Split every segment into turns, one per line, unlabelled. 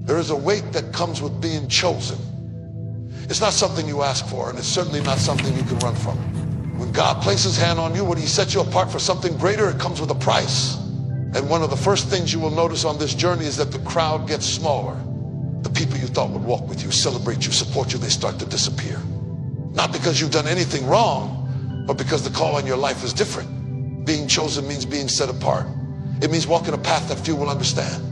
There is a weight that comes with being chosen. It's not something you ask for, and it's certainly not something you can run from. When God places his hand on you, when he sets you apart for something greater, it comes with a price. And one of the first things you will notice on this journey is that the crowd gets smaller. The people you thought would walk with you, celebrate you, support you, they start to disappear. Not because you've done anything wrong, but because the call on your life is different. Being chosen means being set apart. It means walking a path that few will understand.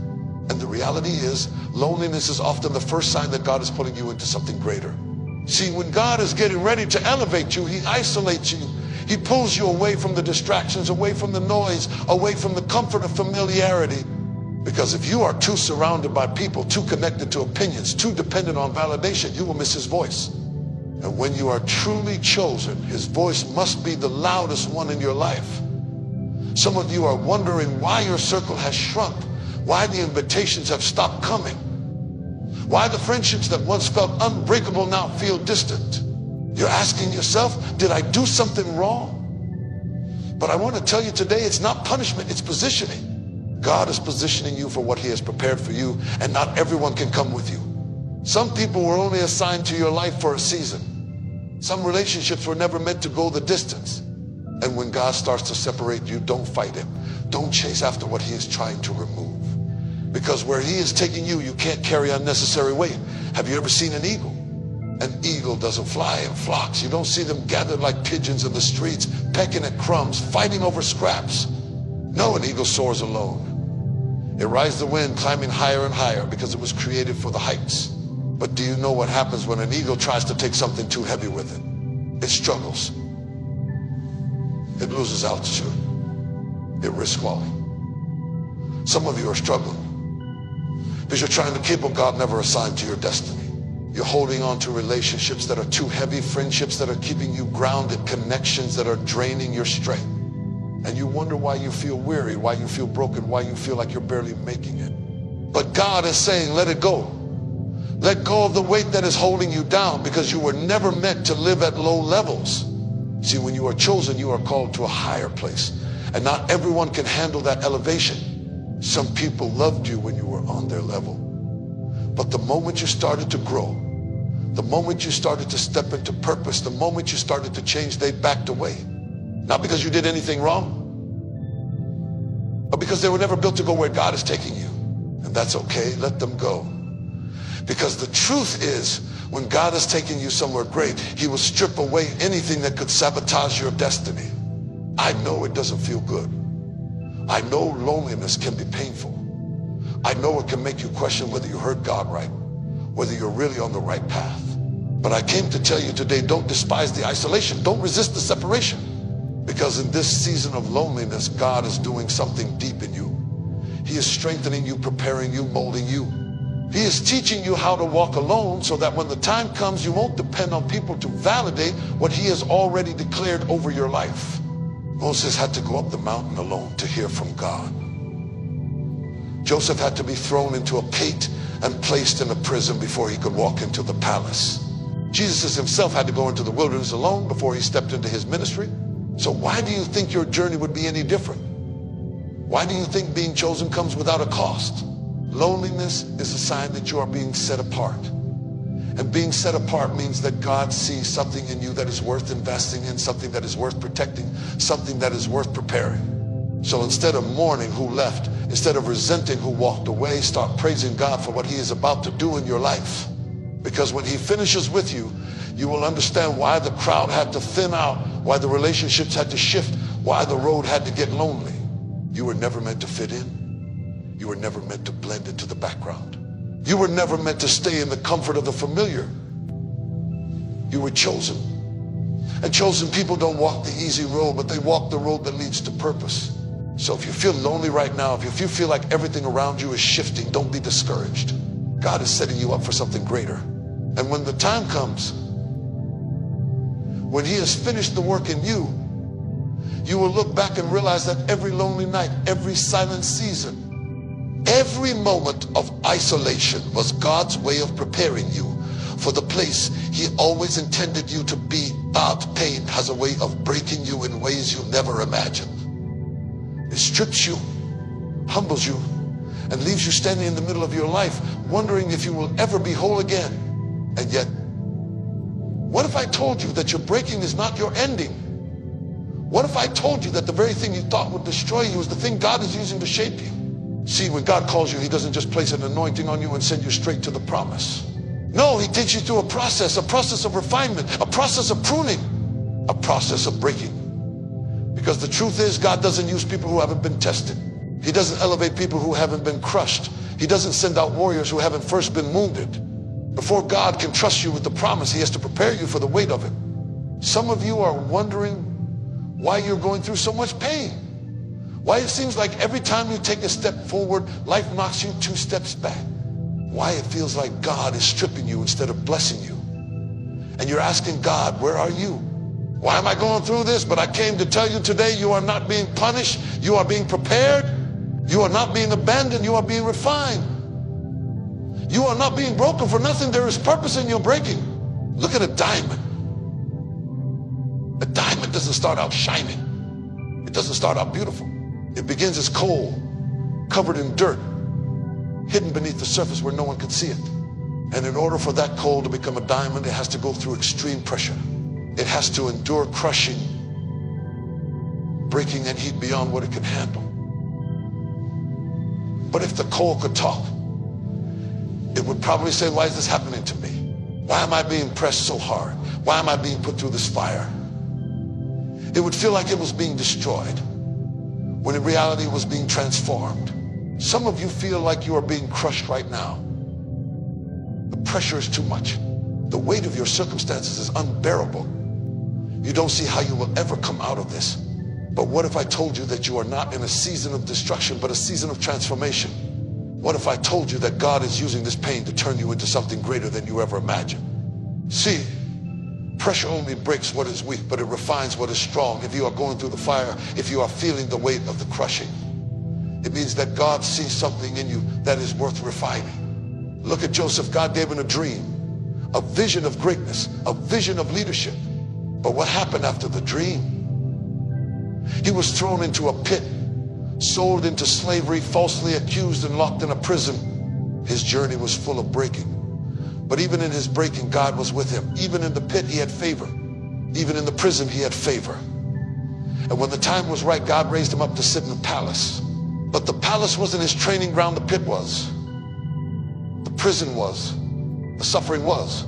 And the reality is, loneliness is often the first sign that God is putting you into something greater. See, when God is getting ready to elevate you, he isolates you. He pulls you away from the distractions, away from the noise, away from the comfort of familiarity. Because if you are too surrounded by people, too connected to opinions, too dependent on validation, you will miss his voice. And when you are truly chosen, his voice must be the loudest one in your life. Some of you are wondering why your circle has shrunk, why the invitations have stopped coming, why the friendships that once felt unbreakable now feel distant. You're asking yourself, did I do something wrong? But I want to tell you today, it's not punishment, it's positioning. God is positioning you for what he has prepared for you, and not everyone can come with you. Some people were only assigned to your life for a season. Some relationships were never meant to go the distance. And when God starts to separate you, don't fight him. Don't chase after what he is trying to remove. Because where he is taking you, you can't carry unnecessary weight. Have you ever seen an eagle? An eagle doesn't fly in flocks. You don't see them gathered like pigeons in the streets, pecking at crumbs, fighting over scraps. No, an eagle soars alone. It rides the wind, climbing higher and higher because it was created for the heights. But do you know what happens when an eagle tries to take something too heavy with it? It struggles. It loses altitude. It risks falling. Some of you are struggling because you're trying to keep what God never assigned to your destiny. You're holding on to relationships that are too heavy, friendships that are keeping you grounded, connections that are draining your strength. And you wonder why you feel weary, why you feel broken, why you feel like you're barely making it. But God is saying, let it go. Let go of the weight that is holding you down, because you were never meant to live at low levels. See, when you are chosen, you are called to a higher place. And not everyone can handle that elevation. Some people loved you when you were on their level. But the moment you started to grow, the moment you started to step into purpose, the moment you started to change, they backed away. Not because you did anything wrong, but because they were never built to go where God is taking you. And that's okay, let them go. Because the truth is, when God is taking you somewhere great, he will strip away anything that could sabotage your destiny. I know it doesn't feel good. I know loneliness can be painful. I know it can make you question whether you heard God right, whether you're really on the right path. But I came to tell you today, don't despise the isolation. Don't resist the separation. Because in this season of loneliness, God is doing something deep in you. He is strengthening you, preparing you, molding you. He is teaching you how to walk alone so that when the time comes, you won't depend on people to validate what he has already declared over your life. Moses had to go up the mountain alone to hear from God. Joseph had to be thrown into a pit and placed in a prison before he could walk into the palace. Jesus himself had to go into the wilderness alone before he stepped into his ministry. So why do you think your journey would be any different? Why do you think being chosen comes without a cost? Loneliness is a sign that you are being set apart. And being set apart means that God sees something in you that is worth investing in, something that is worth protecting, something that is worth preparing. So instead of mourning who left, instead of resenting who walked away, start praising God for what he is about to do in your life. Because when he finishes with you, you will understand why the crowd had to thin out, why the relationships had to shift, why the road had to get lonely. You were never meant to fit in. You were never meant to blend into the background. You were never meant to stay in the comfort of the familiar. You were chosen. And chosen people don't walk the easy road, but they walk the road that leads to purpose. So if you feel lonely right now, if you feel like everything around you is shifting, don't be discouraged. God is setting you up for something greater. And when the time comes, when he has finished the work in you, you will look back and realize that every lonely night, every silent season, every moment of isolation was God's way of preparing you for the place he always intended you to be. God's pain has a way of breaking you in ways you never imagined. It strips you, humbles you, and leaves you standing in the middle of your life, wondering if you will ever be whole again. And yet, what if I told you that your breaking is not your ending? What if I told you that the very thing you thought would destroy you is the thing God is using to shape you? See, when God calls you, he doesn't just place an anointing on you and send you straight to the promise. No, he takes you through a process of refinement, a process of pruning, a process of breaking. Because the truth is, God doesn't use people who haven't been tested. He doesn't elevate people who haven't been crushed. He doesn't send out warriors who haven't first been wounded. Before God can trust you with the promise, he has to prepare you for the weight of it. Some of you are wondering why you're going through so much pain. Why it seems like every time you take a step forward, life knocks you 2 steps back. Why it feels like God is stripping you instead of blessing you. And you're asking God, where are you? Why am I going through this? But I came to tell you today, you are not being punished. You are being prepared. You are not being abandoned. You are being refined. You are not being broken for nothing. There is purpose in your breaking. Look at a diamond. A diamond doesn't start out shining. It doesn't start out beautiful. It begins as coal, covered in dirt, hidden beneath the surface where no one can see it. And in order for that coal to become a diamond, it has to go through extreme pressure. It has to endure crushing, breaking and heat beyond what it can handle. But if the coal could talk, it would probably say, why is this happening to me? Why am I being pressed so hard? Why am I being put through this fire? It would feel like it was being destroyed, when in reality it was being transformed. Some of you feel like you are being crushed right now. The pressure is too much. The weight of your circumstances is unbearable. You don't see how you will ever come out of this. But what if I told you that you are not in a season of destruction, but a season of transformation? What if I told you that God is using this pain to turn you into something greater than you ever imagined? See, pressure only breaks what is weak, but it refines what is strong. If you are going through the fire, if you are feeling the weight of the crushing, it means that God sees something in you that is worth refining. Look at Joseph. God gave him a dream, a vision of greatness, a vision of leadership. But what happened after the dream? He was thrown into a pit, sold into slavery, falsely accused and locked in a prison. His journey was full of breaking. But even in his breaking, God was with him. Even in the pit, he had favor. Even in the prison, he had favor. And when the time was right, God raised him up to sit in the palace. But the palace wasn't his training ground, the pit was. The prison was. The suffering was.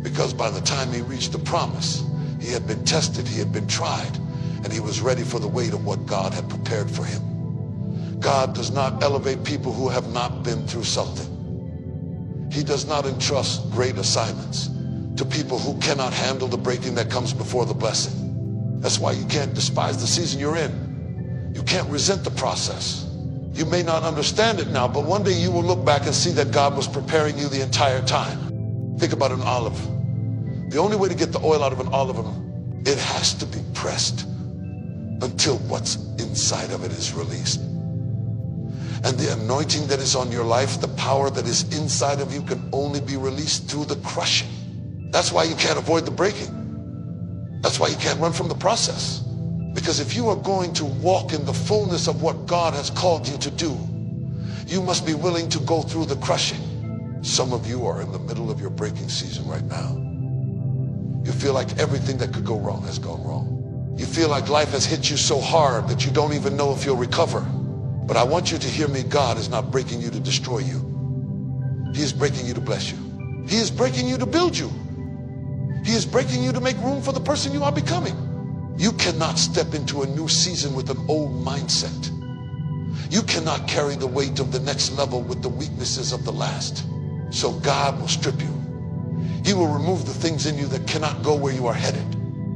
Because by the time he reached the promise, he had been tested, he had been tried, and he was ready for the weight of what God had prepared for him. God does not elevate people who have not been through something. He does not entrust great assignments to people who cannot handle the breaking that comes before the blessing. That's why you can't despise the season you're in. You can't resent the process. You may not understand it now, but one day you will look back and see that God was preparing you the entire time. Think about an olive. The only way to get the oil out of an olive, it has to be pressed until what's inside of it is released. And the anointing that is on your life, the power that is inside of you, can only be released through the crushing. That's why you can't avoid the breaking. That's why you can't run from the process. Because if you are going to walk in the fullness of what God has called you to do, you must be willing to go through the crushing. Some of you are in the middle of your breaking season right now. You feel like everything that could go wrong has gone wrong. You feel like life has hit you so hard that you don't even know if you'll recover. But I want you to hear me. God is not breaking you to destroy you. He is breaking you to bless you. He is breaking you to build you. He is breaking you to make room for the person you are becoming. You cannot step into a new season with an old mindset. You cannot carry the weight of the next level with the weaknesses of the last. So God will strip you. He will remove the things in you that cannot go where you are headed.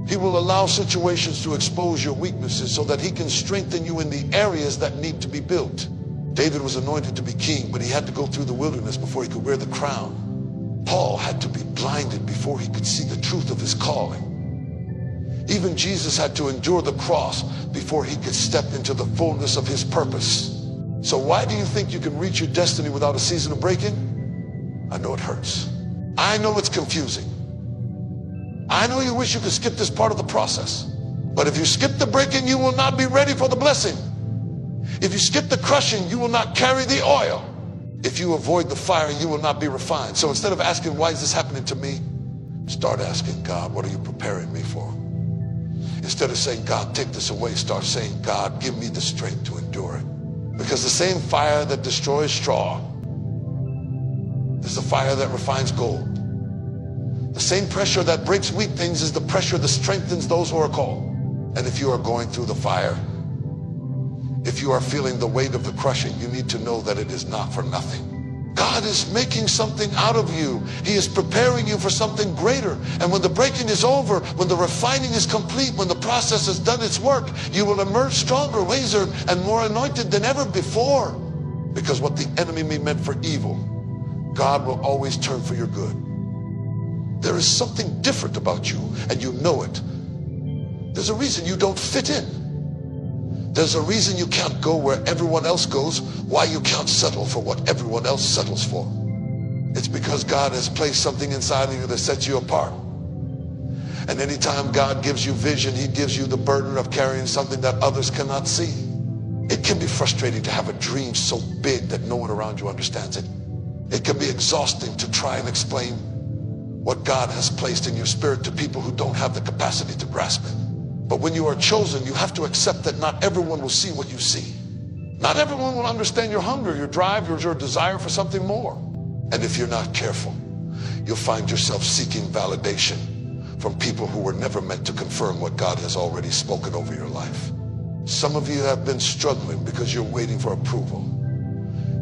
He will allow situations to expose your weaknesses so that he can strengthen you in the areas that need to be built. David was anointed to be king, but he had to go through the wilderness before he could wear the crown. Paul had to be blinded before he could see the truth of his calling. Even Jesus had to endure the cross before he could step into the fullness of his purpose. So why do you think you can reach your destiny without a season of breaking? I know it hurts. I know it's confusing. I know you wish you could skip this part of the process. But if you skip the breaking, you will not be ready for the blessing. If you skip the crushing, you will not carry the oil. If you avoid the fire, you will not be refined. So instead of asking, why is this happening to me? Start asking, God, what are you preparing me for? Instead of saying, God, take this away, start saying, God, give me the strength to endure it. Because the same fire that destroys straw is the fire that refines gold. The same pressure that breaks weak things is the pressure that strengthens those who are called. And if you are going through the fire, if you are feeling the weight of the crushing, you need to know that it is not for nothing. God is making something out of you. He is preparing you for something greater. And when the breaking is over, when the refining is complete, when the process has done its work, you will emerge stronger, wiser, and more anointed than ever before. Because what the enemy meant for evil, God will always turn for your good. There is something different about you, and you know it. There's a reason you don't fit in. There's a reason you can't go where everyone else goes, why you can't settle for what everyone else settles for. It's because God has placed something inside of you that sets you apart. And anytime God gives you vision, he gives you the burden of carrying something that others cannot see. It can be frustrating to have a dream so big that no one around you understands it. It can be exhausting to try and explain what God has placed in your spirit to people who don't have the capacity to grasp it. But when you are chosen, you have to accept that not everyone will see what you see. Not everyone will understand your hunger, your drive, your desire for something more. And if you're not careful, you'll find yourself seeking validation from people who were never meant to confirm what God has already spoken over your life. Some of you have been struggling because you're waiting for approval.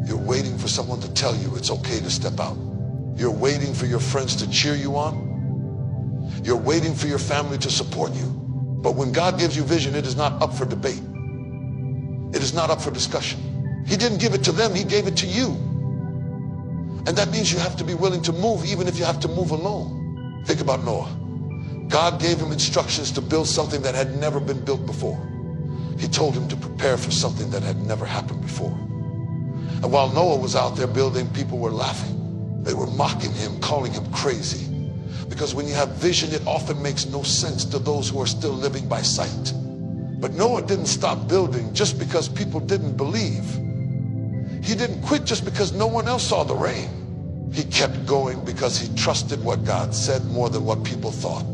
You're waiting for someone to tell you it's okay to step out. You're waiting for your friends to cheer you on. You're waiting for your family to support you. But when God gives you vision, it is not up for debate. It is not up for discussion. He didn't give it to them, he gave it to you. And that means you have to be willing to move, even if you have to move alone. Think about Noah. God gave him instructions to build something that had never been built before. He told him to prepare for something that had never happened before. And while Noah was out there building, people were laughing. They were mocking him, calling him crazy. Because when you have vision, it often makes no sense to those who are still living by sight. But Noah didn't stop building just because people didn't believe. He didn't quit just because no one else saw the rain. He kept going because he trusted what God said more than what people thought.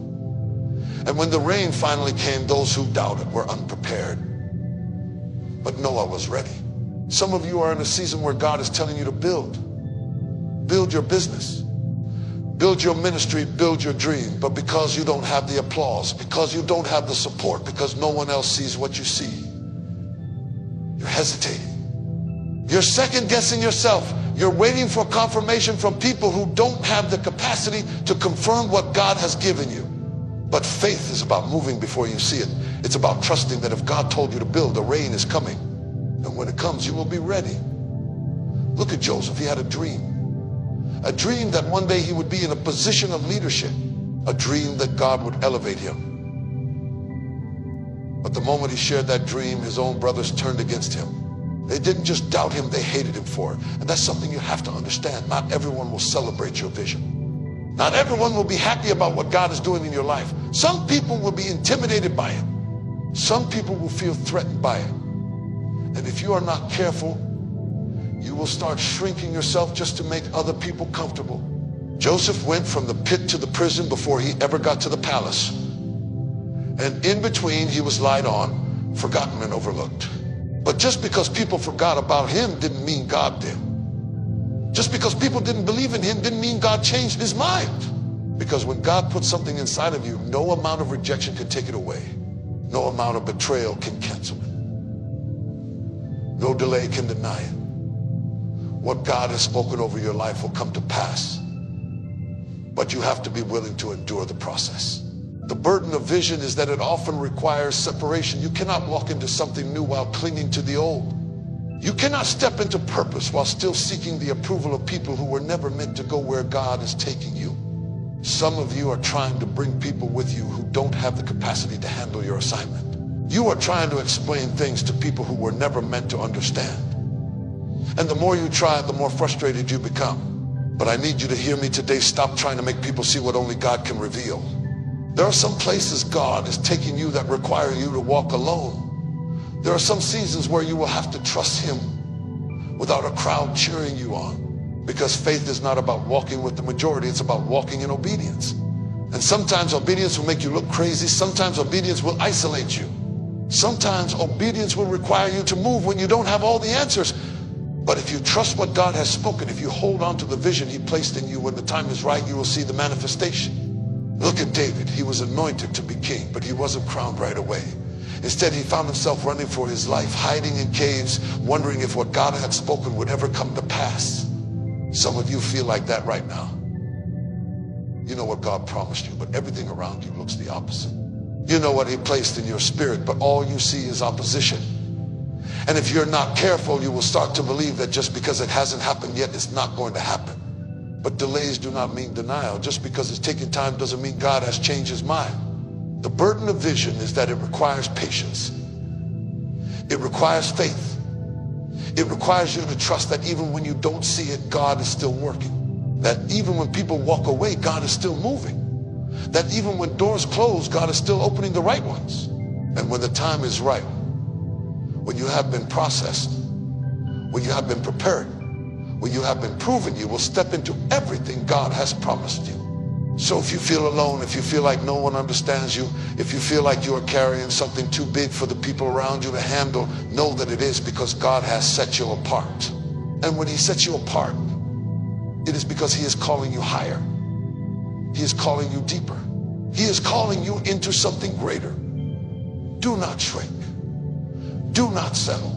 And when the rain finally came, those who doubted were unprepared. But Noah was ready. Some of you are in a season where God is telling you to build. Build your business. Build your ministry, build your dream. But because you don't have the applause, because you don't have the support, because no one else sees what you see, you're hesitating. You're second guessing yourself. You're waiting for confirmation from people who don't have the capacity to confirm what God has given you. But faith is about moving before you see it. It's about trusting that if God told you to build, the rain is coming. And when it comes, you will be ready. Look at Joseph. He had a dream. A dream that one day he would be in a position of leadership. A dream that God would elevate him. But the moment he shared that dream, his own brothers turned against him. They didn't just doubt him, they hated him for it. And that's something you have to understand. Not everyone will celebrate your vision. Not everyone will be happy about what God is doing in your life. Some people will be intimidated by it. Some people will feel threatened by it. And if you are not careful, you will start shrinking yourself just to make other people comfortable. Joseph went from the pit to the prison before he ever got to the palace. And in between, he was lied on, forgotten, and overlooked. But just because people forgot about him didn't mean God did. Just because people didn't believe in him didn't mean God changed his mind. Because when God puts something inside of you, no amount of rejection can take it away. No amount of betrayal can cancel it. No delay can deny it. What God has spoken over your life will come to pass. But you have to be willing to endure the process. The burden of vision is that it often requires separation. You cannot walk into something new while clinging to the old. You cannot step into purpose while still seeking the approval of people who were never meant to go where God is taking you. Some of you are trying to bring people with you who don't have the capacity to handle your assignment. You are trying to explain things to people who were never meant to understand. And the more you try, the more frustrated you become. But I need you to hear me today. Stop trying to make people see what only God can reveal. There are some places God is taking you that require you to walk alone. There are some seasons where you will have to trust him without a crowd cheering you on. Because faith is not about walking with the majority, it's about walking in obedience. And sometimes obedience will make you look crazy. Sometimes obedience will isolate you. Sometimes obedience will require you to move when you don't have all the answers. But if you trust what God has spoken, if you hold on to the vision he placed in you, when the time is right, you will see the manifestation. Look at David. He was anointed to be king, but he wasn't crowned right away. Instead, he found himself running for his life, hiding in caves, wondering if what God had spoken would ever come to pass. Some of you feel like that right now. You know what God promised you, but everything around you looks the opposite. You know what he placed in your spirit, but all you see is opposition. And if you're not careful, you will start to believe that just because it hasn't happened yet, it's not going to happen. But delays do not mean denial. Just because it's taking time doesn't mean God has changed his mind. The burden of vision is that it requires patience. It requires faith. It requires you to trust that even when you don't see it, God is still working. That even when people walk away, God is still moving. That even when doors close, God is still opening the right ones. And when the time is right, when you have been processed, when you have been prepared, when you have been proven, you will step into everything God has promised you. So if you feel alone, if you feel like no one understands you, if you feel like you are carrying something too big for the people around you to handle, know that it is because God has set you apart. And when he sets you apart, it is because he is calling you higher. He is calling you deeper. He is calling you into something greater. Do not shrink. Do not settle.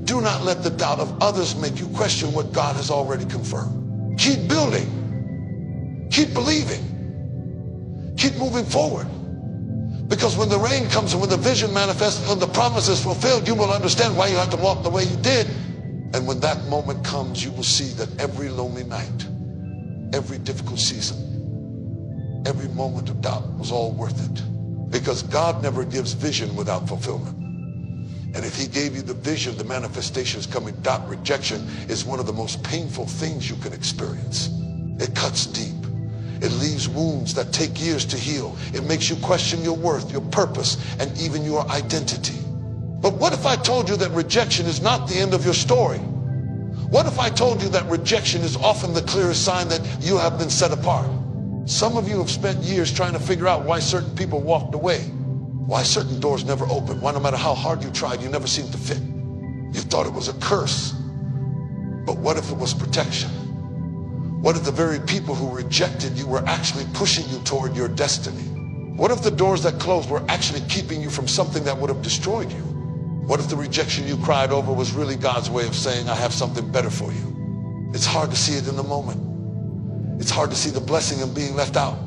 Do not let the doubt of others make you question what God has already confirmed. Keep building. Keep believing. Keep moving forward. Because when the rain comes and when the vision manifests and the promise is fulfilled, you will understand why you have to walk the way you did. And when that moment comes, you will see that every lonely night, every difficult season, every moment of doubt was all worth it. Because God never gives vision without fulfillment. And if he gave you the vision, the manifestation is coming. Rejection is one of the most painful things you can experience. It cuts deep. It leaves wounds that take years to heal. It makes you question your worth, your purpose, and even your identity. But what if I told you that rejection is not the end of your story? What if I told you that rejection is often the clearest sign that you have been set apart? Some of you have spent years trying to figure out why certain people walked away, why certain doors never opened, why no matter how hard you tried, you never seemed to fit. You thought it was a curse. But what if it was protection? What if the very people who rejected you were actually pushing you toward your destiny? What if the doors that closed were actually keeping you from something that would have destroyed you? What if the rejection you cried over was really God's way of saying, I have something better for you? It's hard to see it in the moment. It's hard to see the blessing in being left out.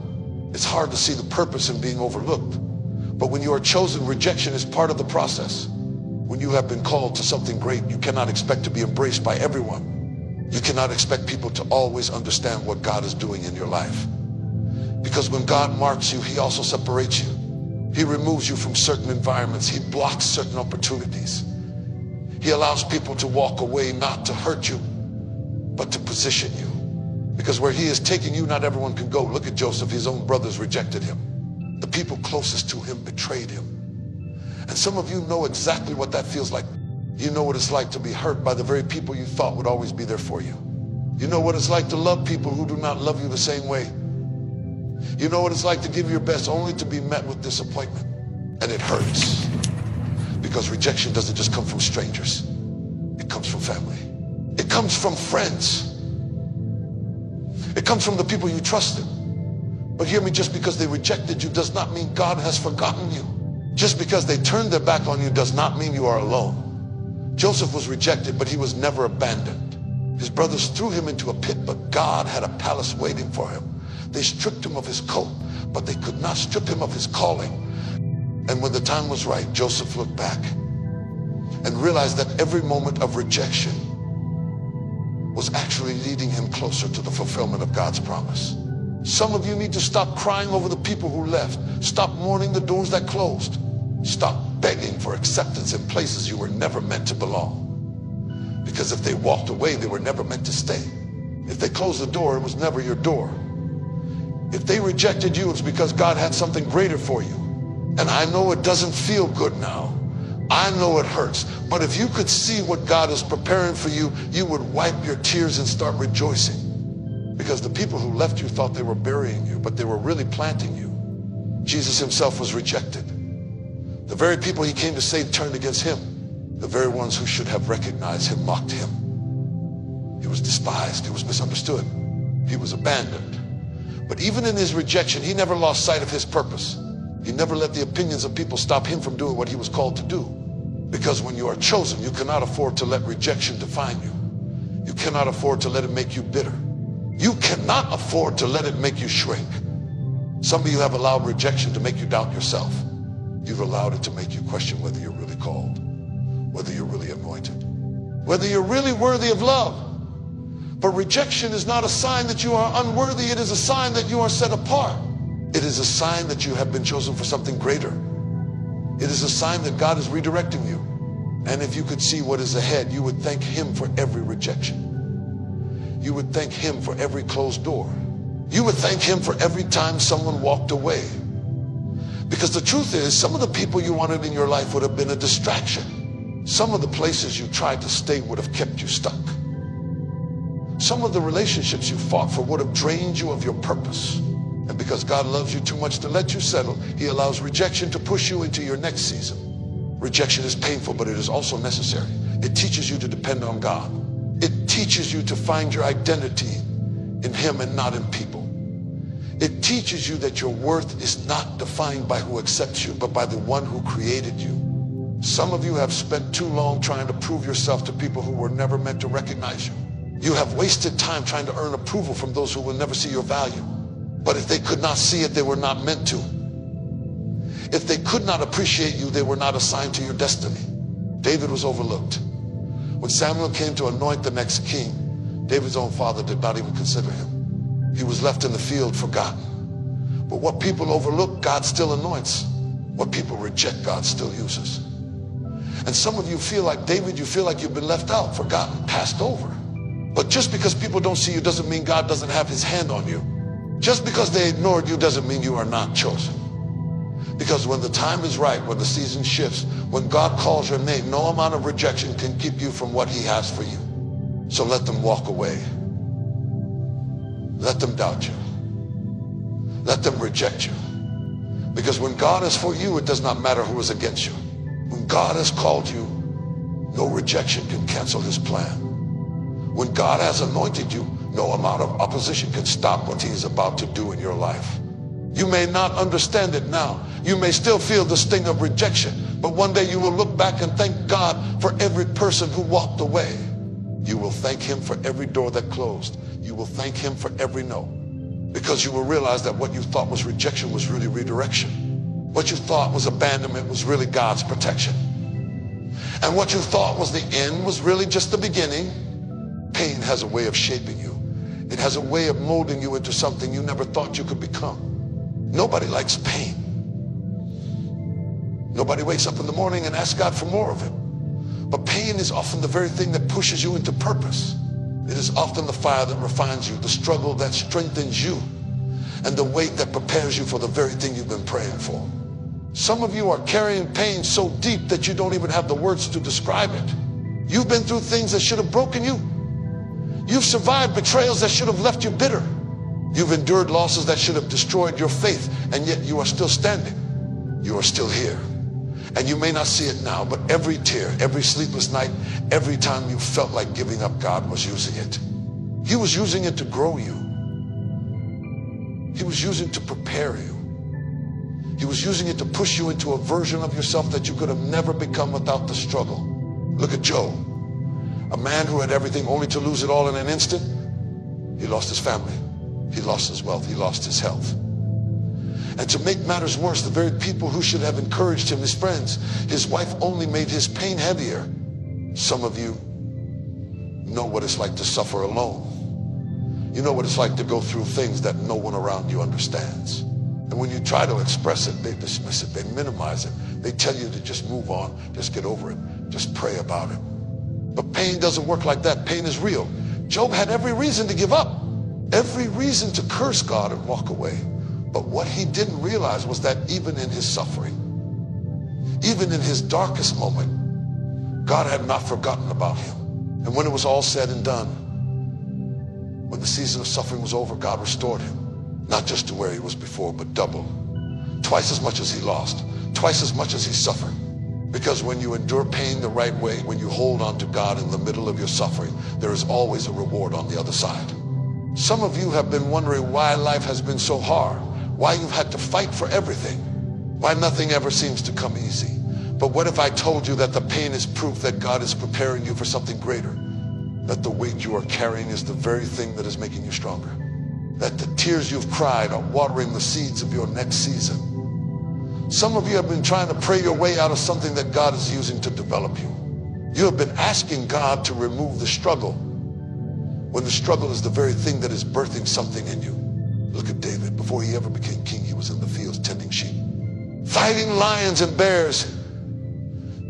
It's hard to see the purpose in being overlooked. But when you are chosen, rejection is part of the process. When you have been called to something great, you cannot expect to be embraced by everyone. You cannot expect people to always understand what God is doing in your life. Because when God marks you, he also separates you. He removes you from certain environments. He blocks certain opportunities. He allows people to walk away, not to hurt you, but to position you. Because where he is taking you, not everyone can go. Look at Joseph. His own brothers rejected him. The people closest to him betrayed him. And some of you know exactly what that feels like. You know what it's like to be hurt by the very people you thought would always be there for you. You know what it's like to love people who do not love you the same way. You know what it's like to give your best only to be met with disappointment. And it hurts. Because rejection doesn't just come from strangers. It comes from family. It comes from friends. It comes from the people you trusted. But hear me, just because they rejected you does not mean God has forgotten you. Just because they turned their back on you does not mean you are alone. Joseph was rejected, but he was never abandoned. His brothers threw him into a pit, but God had a palace waiting for him. They stripped him of his coat, but they could not strip him of his calling. And when the time was right, Joseph looked back and realized that every moment of rejection was actually leading him closer to the fulfillment of God's promise. Some of you need to stop crying over the people who left. Stop mourning the doors that closed. Stop begging for acceptance in places you were never meant to belong. Because if they walked away, they were never meant to stay. If they closed the door, it was never your door. If they rejected you, it's because God had something greater for you. And I know it doesn't feel good now, I know it hurts, but if you could see what God is preparing for you, you would wipe your tears and start rejoicing. Because the people who left you thought they were burying you, but they were really planting you. Jesus himself was rejected. The very people he came to save turned against him. The very ones who should have recognized him mocked him. He was despised, he was misunderstood, he was abandoned. But even in his rejection, he never lost sight of his purpose. He never let the opinions of people stop him from doing what he was called to do. Because when you are chosen, you cannot afford to let rejection define you. You cannot afford to let it make you bitter. You cannot afford to let it make you shrink. Some of you have allowed rejection to make you doubt yourself. You've allowed it to make you question whether you're really called, whether you're really anointed, whether you're really worthy of love. But rejection is not a sign that you are unworthy. It is a sign that you are set apart. It is a sign that you have been chosen for something greater. It is a sign that God is redirecting you. And if you could see what is ahead, you would thank him for every rejection. You would thank him for every closed door. You would thank him for every time someone walked away. Because the truth is, some of the people you wanted in your life would have been a distraction. Some of the places you tried to stay would have kept you stuck. Some of the relationships you fought for would have drained you of your purpose. And because God loves you too much to let you settle, he allows rejection to push you into your next season. Rejection is painful, but it is also necessary. It teaches you to depend on God. It teaches you to find your identity in him and not in people. It teaches you that your worth is not defined by who accepts you, but by the one who created you. Some of you have spent too long trying to prove yourself to people who were never meant to recognize you. You have wasted time trying to earn approval from those who will never see your value. But if they could not see it, they were not meant to. If they could not appreciate you, they were not assigned to your destiny. David was overlooked. When Samuel came to anoint the next king, David's own father did not even consider him. He was left in the field forgotten. But what people overlook, God still anoints. What people reject, God still uses. And some of you feel like David, you feel like you've been left out, forgotten, passed over. But just because people don't see you doesn't mean God doesn't have his hand on you. Just because they ignored you doesn't mean you are not chosen. Because when the time is right, when the season shifts, when God calls your name, no amount of rejection can keep you from what he has for you. So let them walk away. Let them doubt you. Let them reject you. Because when God is for you, it does not matter who is against you. When God has called you, no rejection can cancel his plan. When God has anointed you, no amount of opposition can stop what he is about to do in your life. You may not understand it now. You may still feel the sting of rejection, but one day you will look back and thank God for every person who walked away. You will thank him for every door that closed. You will thank him for every no, because you will realize that what you thought was rejection was really redirection. What you thought was abandonment was really God's protection. And what you thought was the end was really just the beginning. Pain has a way of shaping you. It has a way of molding you into something you never thought you could become. Nobody likes pain. Nobody wakes up in the morning and asks God for more of it. But pain is often the very thing that pushes you into purpose. It is often the fire that refines you, the struggle that strengthens you, and the weight that prepares you for the very thing you've been praying for. Some of you are carrying pain so deep that you don't even have the words to describe it. You've been through things that should have broken you. You've survived betrayals that should have left you bitter. You've endured losses that should have destroyed your faith, and yet you are still standing. You are still here. And you may not see it now, but every tear, every sleepless night, every time you felt like giving up, God was using it. He was using it to grow you. He was using it to prepare you. He was using it to push you into a version of yourself that you could have never become without the struggle. Look at Job, a man who had everything only to lose it all in an instant. He lost his family. He lost his wealth. He lost his health. And to make matters worse, the very people who should have encouraged him, his friends, his wife, only made his pain heavier. Some of you know what it's like to suffer alone. You know what it's like to go through things that no one around you understands. And when you try to express it, they dismiss it, they minimize it. They tell you to just move on, just get over it, just pray about it. But pain doesn't work like that. Pain is real. Job had every reason to give up, every reason to curse God and walk away. But what he didn't realize was that even in his suffering, Even in his darkest moment, God had not forgotten about him. And when it was all said and done, when the season of suffering was over, God restored him, not just to where he was before, but double, twice as much as he lost, twice as much as he suffered. Because when you endure pain the right way, when you hold on to God in the middle of your suffering, there is always a reward on the other side. Some of you have been wondering why life has been so hard, why you've had to fight for everything, why nothing ever seems to come easy. But what if I told you that the pain is proof that God is preparing you for something greater? That the weight you are carrying is the very thing that is making you stronger. That the tears you've cried are watering the seeds of your next season. Some of you have been trying to pray your way out of something that God is using to develop you. You have been asking God to remove the struggle, when the struggle is the very thing that is birthing something in you. Look at David. Before he ever became king, he was in the fields tending sheep, fighting lions and bears,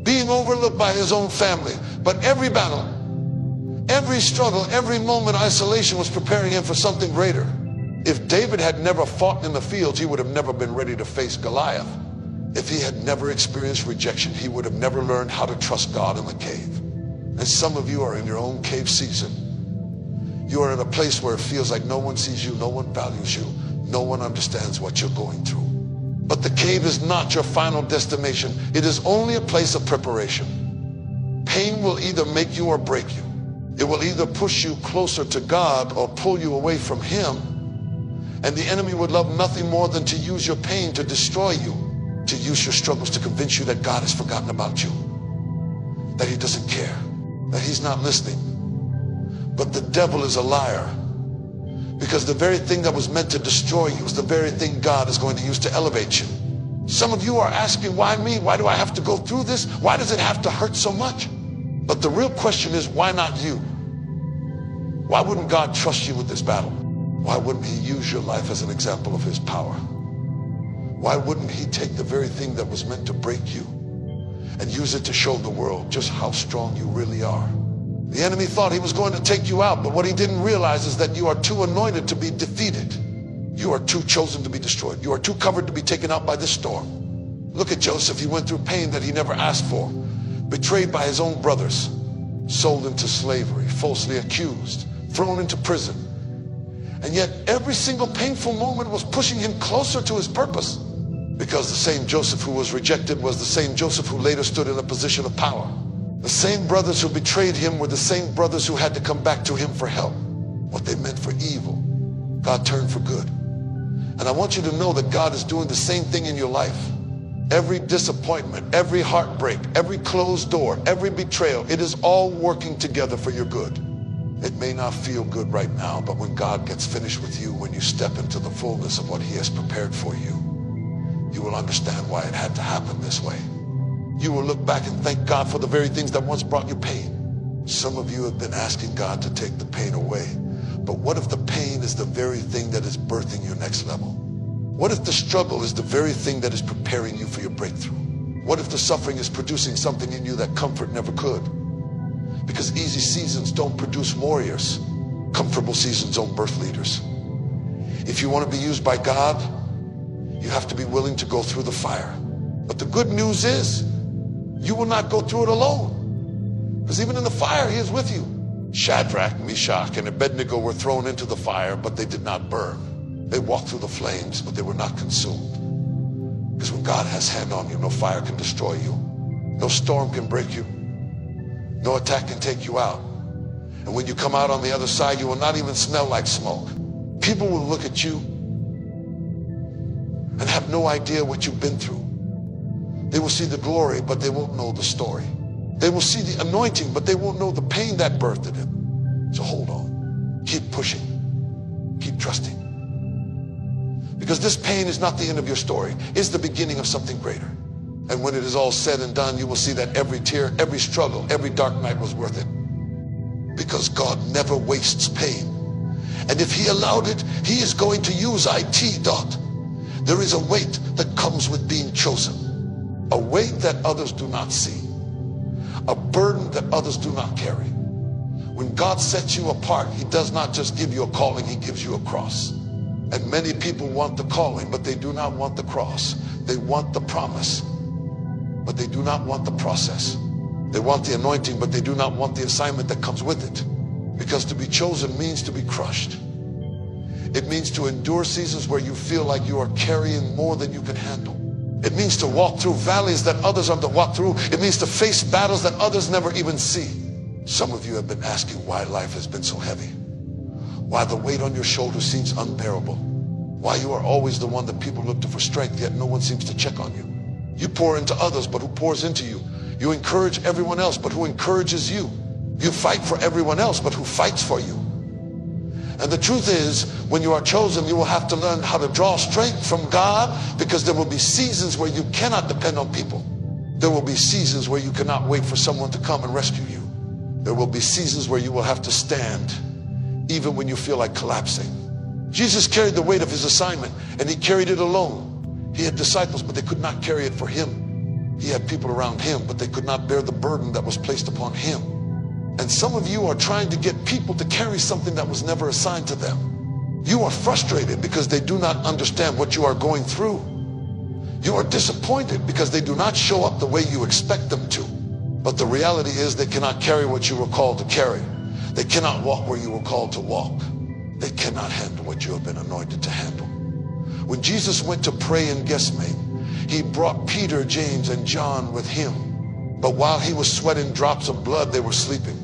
being overlooked by his own family. But every battle, every struggle, every moment of isolation was preparing him for something greater. If David had never fought in the fields, he would have never been ready to face Goliath. If he had never experienced rejection, he would have never learned how to trust God in the cave. And some of you are in your own cave season. You are in a place where it feels like no one sees you, no one values you, no one understands what you're going through. But the cave is not your final destination. It is only a place of preparation. Pain will either make you or break you. It will either push you closer to God or pull you away from him. And the enemy would love nothing more than to use your pain to destroy you, to use your struggles to convince you that God has forgotten about you, that he doesn't care, that he's not listening. But the devil is a liar, because the very thing that was meant to destroy you is the very thing God is going to use to elevate you. Some of you are asking, why me? Why do I have to go through this? Why does it have to hurt so much? But the real question is, why not you? Why wouldn't God trust you with this battle? Why wouldn't he use your life as an example of his power? Why wouldn't he take the very thing that was meant to break you and use it to show the world just how strong you really are? The enemy thought he was going to take you out, but what he didn't realize is that you are too anointed to be defeated. You are too chosen to be destroyed. You are too covered to be taken out by this storm. Look at Joseph. He went through pain that he never asked for, betrayed by his own brothers, sold into slavery, falsely accused, thrown into prison. And yet every single painful moment was pushing him closer to his purpose, because the same Joseph who was rejected was the same Joseph who later stood in a position of power. The same brothers who betrayed him were the same brothers who had to come back to him for help. What they meant for evil, God turned for good. And I want you to know that God is doing the same thing in your life. Every disappointment, every heartbreak, every closed door, every betrayal, it is all working together for your good. It may not feel good right now, but when God gets finished with you, when you step into the fullness of what he has prepared for you, you will understand why it had to happen this way. You will look back and thank God for the very things that once brought you pain. Some of you have been asking God to take the pain away. But what if the pain is the very thing that is birthing your next level? What if the struggle is the very thing that is preparing you for your breakthrough? What if the suffering is producing something in you that comfort never could? Because easy seasons don't produce warriors. Comfortable seasons don't birth leaders. If you want to be used by God, you have to be willing to go through the fire. But the good news is, you will not go through it alone. Because even in the fire, he is with you. Shadrach, Meshach, and Abednego were thrown into the fire, but they did not burn. They walked through the flames, but they were not consumed. Because when God has hand on you, no fire can destroy you. No storm can break you. No attack can take you out. And when you come out on the other side, you will not even smell like smoke. People will look at you and have no idea what you've been through. They will see the glory, but they won't know the story. They will see the anointing, but they won't know the pain that birthed it in. So hold on. Keep pushing. Keep trusting. Because this pain is not the end of your story. It's the beginning of something greater. And when it is all said and done, you will see that every tear, every struggle, every dark night was worth it. Because God never wastes pain. And if he allowed it, he is going to use IT. There is a weight that comes with being chosen. A weight that others do not see. A burden that others do not carry. When God sets you apart, he does not just give you a calling, he gives you a cross. And many people want the calling, but they do not want the cross. They want the promise, but they do not want the process. They want the anointing, but they do not want the assignment that comes with it. Because to be chosen means to be crushed. It means to endure seasons where you feel like you are carrying more than you can handle. It means to walk through valleys that others have to walk through. It means to face battles that others never even see. Some of you have been asking why life has been so heavy. Why the weight on your shoulders seems unbearable. Why you are always the one that people look to for strength, yet no one seems to check on you. You pour into others, but who pours into you? You encourage everyone else, but who encourages you? You fight for everyone else, but who fights for you? And the truth is, when you are chosen, you will have to learn how to draw strength from God, because there will be seasons where you cannot depend on people. There will be seasons where you cannot wait for someone to come and rescue you. There will be seasons where you will have to stand, even when you feel like collapsing. Jesus carried the weight of his assignment, and he carried it alone. He had disciples, but they could not carry it for him. He had people around him, but they could not bear the burden that was placed upon him. And some of you are trying to get people to carry something that was never assigned to them. You are frustrated because they do not understand what you are going through. You are disappointed because they do not show up the way you expect them to. But the reality is they cannot carry what you were called to carry. They cannot walk where you were called to walk. They cannot handle what you have been anointed to handle. When Jesus went to pray in Gethsemane, he brought Peter, James, and John with him. But while he was sweating drops of blood, they were sleeping.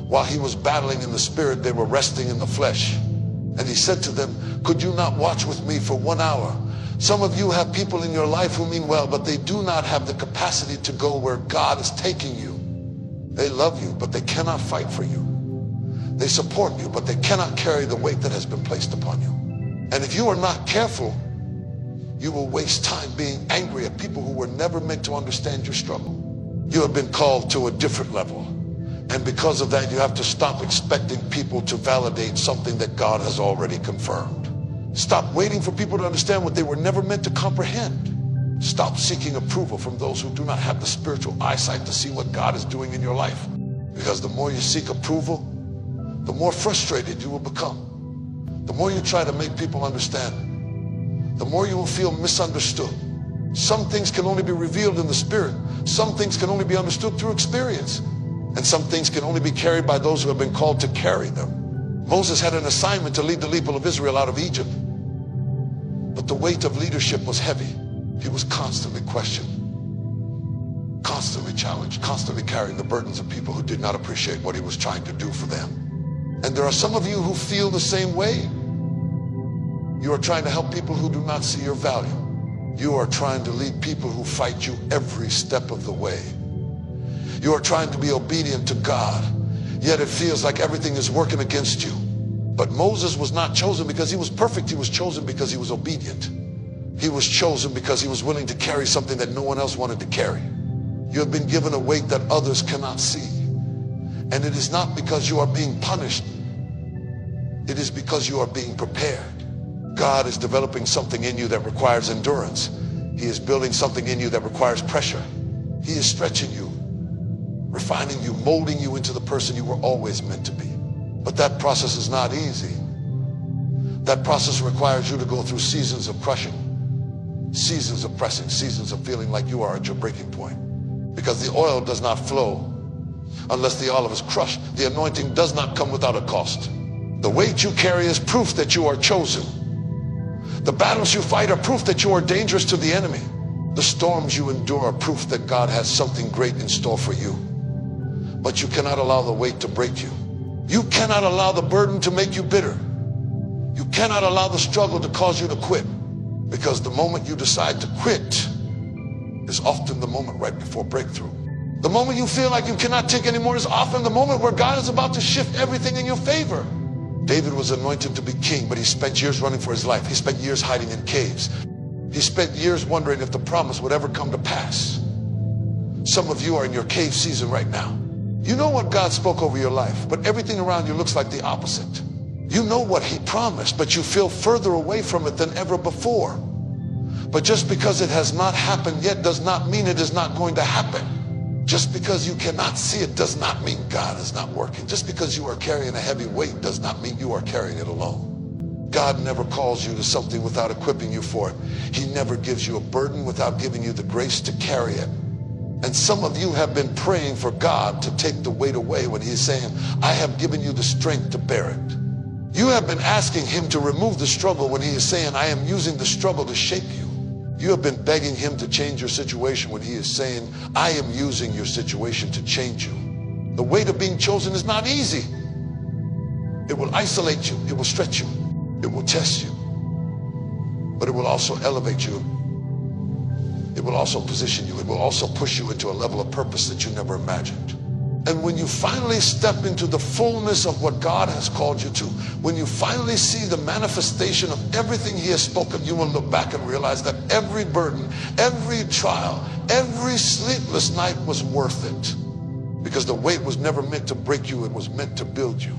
While he was battling in the spirit, they were resting in the flesh. And he said to them, could you not watch with me for 1 hour? Some of you have people in your life who mean well, but they do not have the capacity to go where God is taking you. They love you, but they cannot fight for you. They support you, but they cannot carry the weight that has been placed upon you. And if you are not careful, you will waste time being angry at people who were never meant to understand your struggle. You have been called to a different level. And because of that, you have to stop expecting people to validate something that God has already confirmed. Stop waiting for people to understand what they were never meant to comprehend. Stop seeking approval from those who do not have the spiritual eyesight to see what God is doing in your life. Because the more you seek approval, the more frustrated you will become. The more you try to make people understand, the more you will feel misunderstood. Some things can only be revealed in the spirit. Some things can only be understood through experience. And some things can only be carried by those who have been called to carry them. Moses had an assignment to lead the people of Israel out of Egypt. But the weight of leadership was heavy. He was constantly questioned, constantly challenged, constantly carrying the burdens of people who did not appreciate what he was trying to do for them. And there are some of you who feel the same way. You are trying to help people who do not see your value. You are trying to lead people who fight you every step of the way. You are trying to be obedient to God, yet it feels like everything is working against you. But Moses was not chosen because he was perfect. He was chosen because he was obedient. He was chosen because he was willing to carry something that no one else wanted to carry. You have been given a weight that others cannot see. And it is not because you are being punished. It is because you are being prepared. God is developing something in you that requires endurance. He is building something in you that requires pressure. He is stretching you, refining you, molding you into the person you were always meant to be. But that process is not easy. That process requires you to go through seasons of crushing, seasons of pressing, seasons of feeling like you are at your breaking point. Because the oil does not flow unless the olive is crushed. The anointing does not come without a cost. The weight you carry is proof that you are chosen. The battles you fight are proof that you are dangerous to the enemy. The storms you endure are proof that God has something great in store for you. But you cannot allow the weight to break you. You cannot allow the burden to make you bitter. You cannot allow the struggle to cause you to quit. Because the moment you decide to quit is often the moment right before breakthrough. The moment you feel like you cannot take anymore is often the moment where God is about to shift everything in your favor. David was anointed to be king, but he spent years running for his life. He spent years hiding in caves. He spent years wondering if the promise would ever come to pass. Some of you are in your cave season right now. You know what God spoke over your life, but everything around you looks like the opposite. You know what he promised, but you feel further away from it than ever before. But just because it has not happened yet does not mean it is not going to happen. Just because you cannot see it does not mean God is not working. Just because you are carrying a heavy weight does not mean you are carrying it alone. God never calls you to something without equipping you for it. He never gives you a burden without giving you the grace to carry it. And some of you have been praying for God to take the weight away when he's saying, I have given you the strength to bear it. You have been asking him to remove the struggle when he is saying, I am using the struggle to shape you. You have been begging him to change your situation when he is saying, I am using your situation to change you. The weight of being chosen is not easy. It will isolate you. It will stretch you. It will test you. But it will also elevate you. It will also position you. It will also push you into a level of purpose that you never imagined. And when you finally step into the fullness of what God has called you to, when you finally see the manifestation of everything he has spoken, you will look back and realize that every burden, every trial, every sleepless night was worth it. Because the weight was never meant to break you, it was meant to build you.